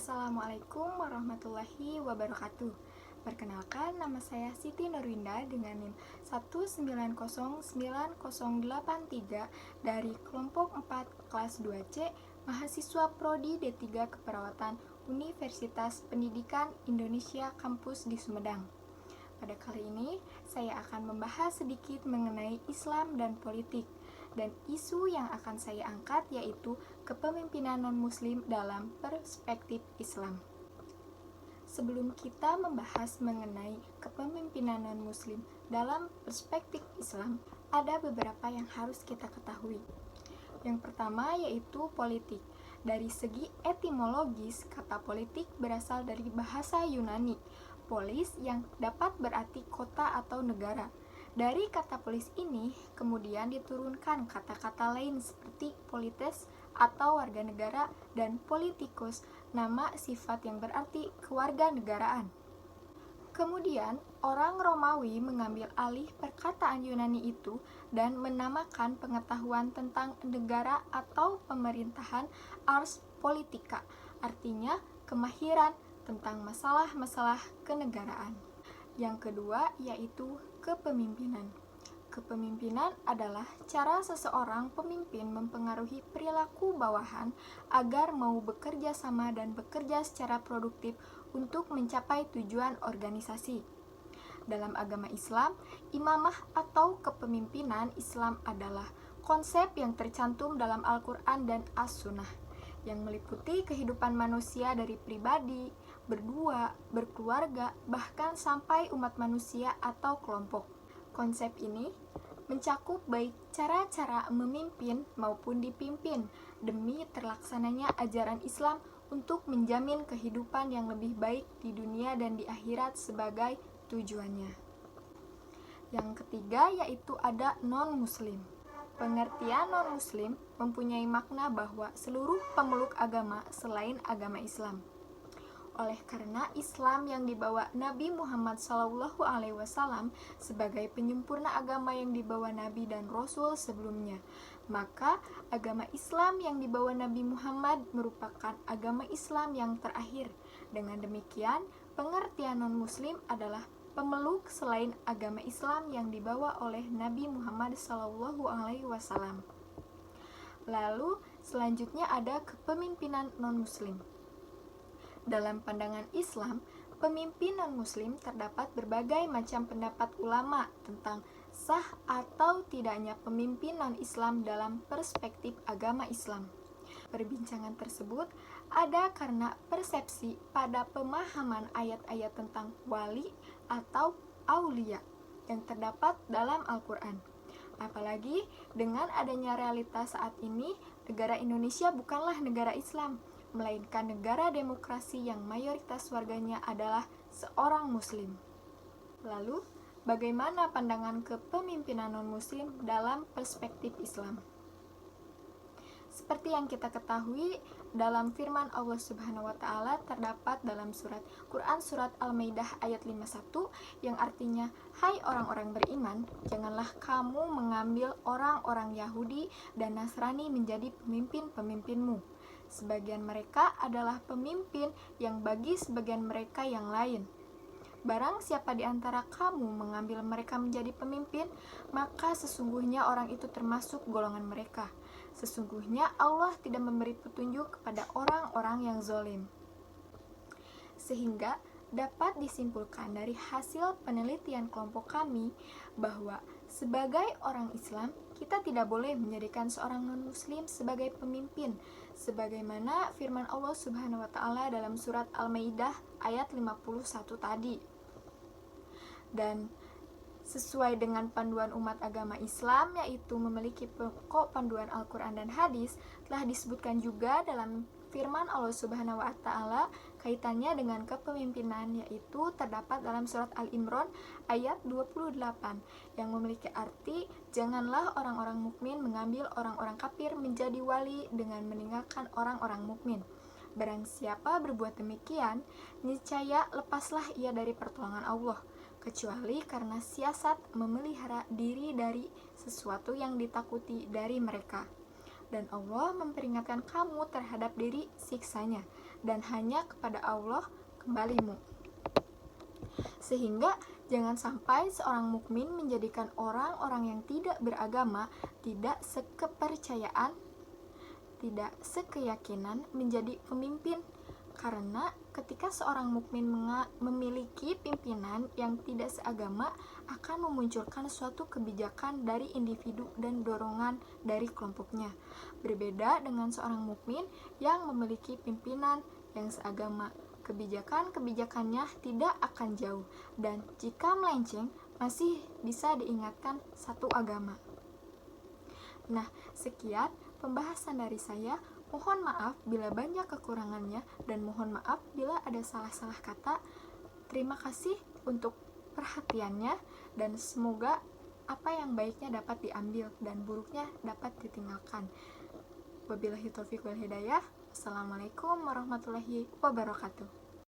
Assalamualaikum warahmatullahi wabarakatuh. Perkenalkan, nama saya Siti Nurwinda dengan NIM 1909083 dari kelompok 4 kelas 2C, mahasiswa Prodi D3 Keperawatan Universitas Pendidikan Indonesia Kampus di Sumedang. Pada kali ini, saya akan membahas sedikit mengenai Islam dan politik. Dan isu yang akan saya angkat yaitu kepemimpinan non-muslim dalam perspektif Islam. Sebelum kita membahas mengenai kepemimpinan non-muslim dalam perspektif Islam, ada beberapa yang harus kita ketahui. Yang pertama yaitu politik. Dari segi etimologis, kata politik berasal dari bahasa Yunani, polis yang dapat berarti kota atau negara. Dari kata polis ini, kemudian diturunkan kata-kata lain seperti polites atau warga negara dan politikus, nama sifat yang berarti kewarganegaraan. Kemudian, orang Romawi mengambil alih perkataan Yunani itu dan menamakan pengetahuan tentang negara atau pemerintahan ars politica, artinya kemahiran tentang masalah-masalah kenegaraan. Yang kedua yaitu kepemimpinan. Kepemimpinan adalah cara seseorang pemimpin mempengaruhi perilaku bawahan agar mau bekerja sama dan bekerja secara produktif untuk mencapai tujuan organisasi. Dalam agama Islam, imamah atau kepemimpinan Islam adalah konsep yang tercantum dalam Al-Quran dan As-Sunnah, yang meliputi kehidupan manusia dari pribadi, berdua, berkeluarga, bahkan sampai umat manusia atau kelompok. Konsep ini mencakup baik cara-cara memimpin maupun dipimpin demi terlaksananya ajaran Islam untuk menjamin kehidupan yang lebih baik di dunia dan di akhirat sebagai tujuannya. Yang ketiga yaitu ada non-muslim. Pengertian non-muslim mempunyai makna bahwa seluruh pemeluk agama selain agama Islam. Oleh karena Islam yang dibawa Nabi Muhammad SAW sebagai penyempurna agama yang dibawa Nabi dan Rasul sebelumnya, maka agama Islam yang dibawa Nabi Muhammad merupakan agama Islam yang terakhir. Dengan demikian, pengertian non-muslim adalah pemeluk selain agama Islam yang dibawa oleh Nabi Muhammad SAW. Lalu, selanjutnya ada kepemimpinan non-muslim. Dalam pandangan Islam, pemimpin non-muslim terdapat berbagai macam pendapat ulama tentang sah atau tidaknya pemimpin non-Islam dalam perspektif agama Islam. Perbincangan tersebut ada karena persepsi pada pemahaman ayat-ayat tentang wali atau aulia yang terdapat dalam Al-Quran. Apalagi dengan adanya realitas saat ini, negara Indonesia bukanlah negara Islam, melainkan negara demokrasi yang mayoritas warganya adalah seorang muslim. Lalu, bagaimana pandangan kepemimpinan non-muslim dalam perspektif Islam? Seperti yang kita ketahui, dalam firman Allah Subhanahu wa Ta'ala terdapat dalam Quran surat Al-Maidah ayat 51 yang artinya, "Hai orang-orang beriman, janganlah kamu mengambil orang-orang Yahudi dan Nasrani menjadi pemimpin-pemimpinmu. Sebagian mereka adalah pemimpin yang bagi sebagian mereka yang lain. Barang siapa di antara kamu mengambil mereka menjadi pemimpin, maka sesungguhnya orang itu termasuk golongan mereka. Sesungguhnya Allah tidak memberi petunjuk kepada orang-orang yang zalim." Sehingga dapat disimpulkan dari hasil penelitian kelompok kami bahwa sebagai orang Islam, kita tidak boleh menjadikan seorang non-muslim sebagai pemimpin, sebagaimana firman Allah Subhanahu wa Ta'ala dalam surat Al-Maidah ayat 51 tadi. Dan sesuai dengan panduan umat agama Islam, yaitu memiliki pokok panduan Al-Quran dan hadis, telah disebutkan juga dalam firman Allah Subhanahu wa Ta'ala kaitannya dengan kepemimpinan, yaitu terdapat dalam surat Al-Imran ayat 28 yang memiliki arti, "Janganlah orang-orang mukmin mengambil orang-orang kafir menjadi wali dengan meninggalkan orang-orang mukmin. Barang siapa berbuat demikian, niscaya lepaslah ia dari pertolongan Allah, kecuali karena siasat memelihara diri dari sesuatu yang ditakuti dari mereka. Dan Allah memperingatkan kamu terhadap diri siksanya. dan hanya kepada Allah kembalimu. Sehingga jangan sampai seorang mukmin menjadikan orang-orang yang tidak beragama, tidak sekepercayaan, tidak sekeyakinan menjadi pemimpin. Karena ketika seorang mukmin memiliki pimpinan yang tidak seagama, akan memunculkan suatu kebijakan dari individu dan dorongan dari kelompoknya. Berbeda dengan seorang mukmin yang memiliki pimpinan yang seagama, kebijakan-kebijakannya tidak akan jauh, dan jika melenceng masih bisa diingatkan satu agama. Nah, sekian pembahasan dari saya. Mohon maaf bila banyak kekurangannya, dan mohon maaf bila ada salah-salah kata. Terima kasih untuk perhatiannya, dan semoga apa yang baiknya dapat diambil dan buruknya dapat ditinggalkan. Wabillahi taufiq wal hidayah. Assalamualaikum warahmatullahi wabarakatuh.